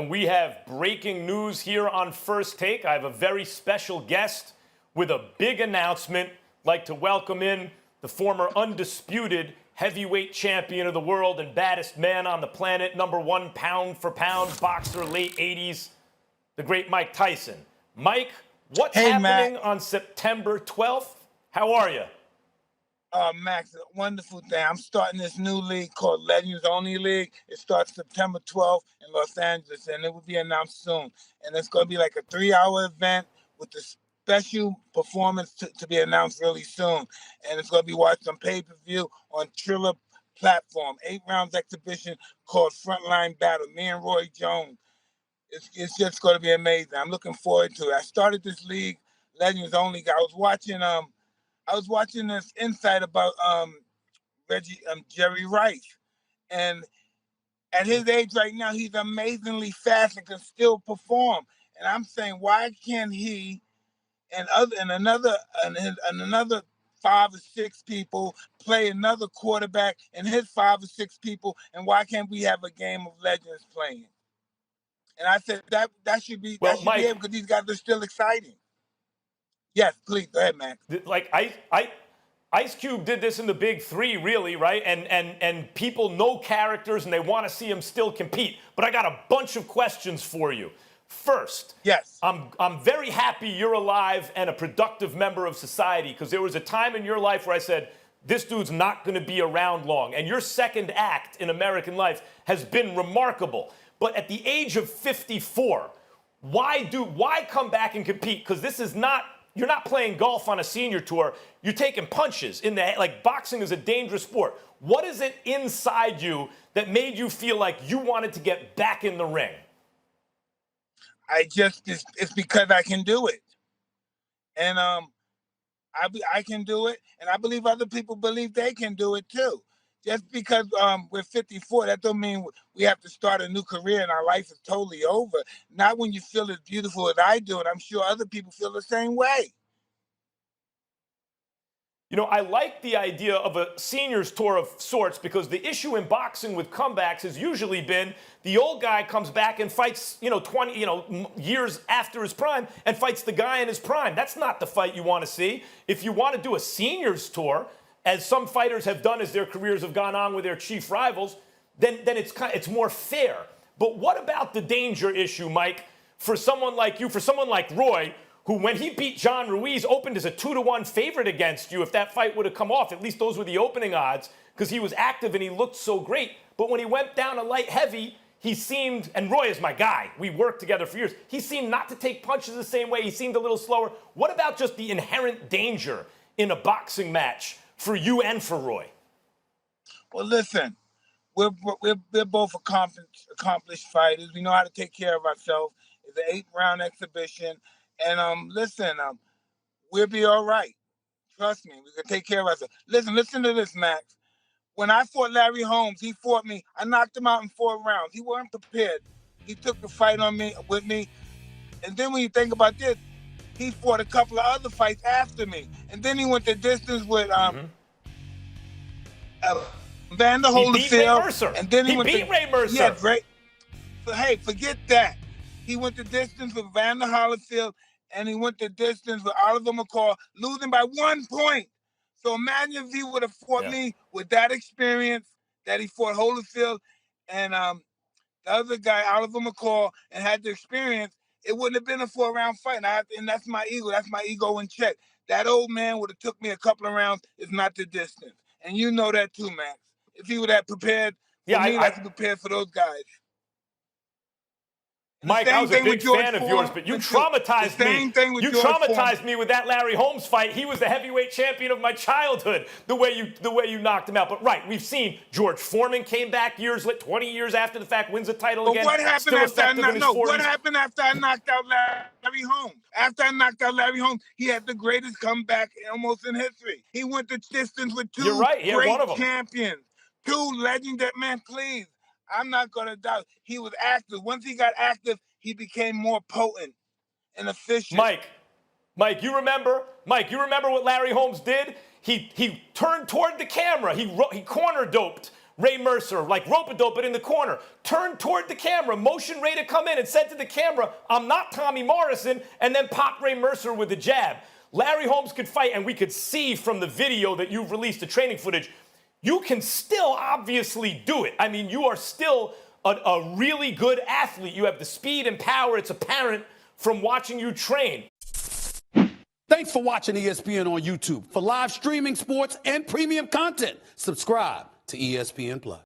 and we have breaking news here on First Take. I have a very special guest with a big announcement. I'd like to welcome in the former undisputed heavyweight champion of the world and baddest man on the planet, #1 pound for pound boxer, late 80s, the great Mike Tyson. Mike, what's happening on September 12th? How are you? Max, a wonderful thing. I'm starting this new league called Legends Only League. It starts September 12th in Los Angeles, and it will be announced soon. And it's going to be like a 3-hour event with the special performance to be announced really soon. And it's going to be watched on pay-per-view on Triller platform. 8 rounds exhibition called Frontline Battle. Me and Roy Jones. It's just going to be amazing. I'm looking forward to it. I started this league, Legends Only. I was watching this insight about Jerry Rice, and at his age right now, he's amazingly fast and can still perform. And I'm saying, why can't he and another 5 or 6 people play another quarterback and his 5 or 6 people? And why can't we have a game of legends playing? And I said that should be Mike, be able, because these guys are still exciting. Yes, please go ahead, Max. Like Ice Cube did this in the Big Three, really, right? And people know characters and they want to see him still compete. But I got a bunch of questions for you. First, yes, I'm very happy you're alive and a productive member of society, because there was a time in your life where I said, this dude's not going to be around long. And your second act in American life has been remarkable. But at the age of 54, why come back and compete? Because this is not. You're not playing golf on a senior tour. You're taking punches in the head. Like, boxing is a dangerous sport. What is it inside you that made you feel like you wanted to get back in the ring? It's because I can do it. And I can do it, and I believe other people believe they can do it too. Just because we're 54, that don't mean we have to start a new career and our life is totally over. Not when you feel as beautiful as I do, and I'm sure other people feel the same way. You know, I like the idea of a seniors tour of sorts, because the issue in boxing with comebacks has usually been the old guy comes back and fights, 20, years after his prime, and fights the guy in his prime. That's not the fight you want to see. If you want to do a seniors tour, as some fighters have done as their careers have gone on with their chief rivals, then it's more fair. But what about the danger issue, Mike, for someone like you, for someone like Roy, who, when he beat John Ruiz, opened as a 2-1 favorite against you? If that fight would have come off, at least those were the opening odds, because he was active and he looked so great. But when he went down a light heavy, he seemed, and Roy is my guy, we worked together for years, he seemed not to take punches the same way. He seemed a little slower. What about just the inherent danger in a boxing match for you and for Roy? Well, listen, we're both accomplished fighters. We know how to take care of ourselves. It's an 8-round exhibition. And listen, we'll be all right. Trust me, we can take care of ourselves. Listen to this, Max. When I fought Larry Holmes, he fought me. I knocked him out in 4 rounds. He wasn't prepared. He took the fight with me. And then when you think about this, he fought a couple of other fights after me. And then he went the distance with Vander Holyfield. And then he beat Ray Mercer. Yeah, great. So, hey, forget that. He went the distance with Vander Holyfield, and he went the distance with Oliver McCall, losing by 1 point. So imagine if he would have fought me with that experience that he fought Holyfield and the other guy, Oliver McCall, and had the experience. It wouldn't have been a 4-round fight. And that's my ego. That's my ego in check. That old man would have took me a couple of rounds. It's not the distance. And you know that too, Max. If he would have prepared for me, like he prepared for those guys. Mike, I was a big fan of yours, but you traumatized me. You traumatized me with that Larry Holmes fight. He was the heavyweight champion of my childhood, the way you knocked him out. But right, we've seen George Foreman came back 20 years after the fact, wins the title again. What happened what happened after I knocked out Larry Holmes? After I knocked out Larry Holmes, he had the greatest comeback almost in history. He went the distance with 2 great champions, 2 legends. That man, please. I'm not going to doubt. He was active. Once he got active, he became more potent and efficient. Mike, you remember what Larry Holmes did? He turned toward the camera. He corner doped Ray Mercer, like rope-a-dope it in the corner, turned toward the camera, motioned Ray to come in and said to the camera, I'm not Tommy Morrison, and then popped Ray Mercer with a jab. Larry Holmes could fight, and we could see from the video that you've released, the training footage, you can still obviously do it. I mean, you are still a really good athlete. You have the speed and power. It's apparent from watching you train. Thanks for watching ESPN on YouTube. For live streaming sports and premium content, subscribe to ESPN Plus.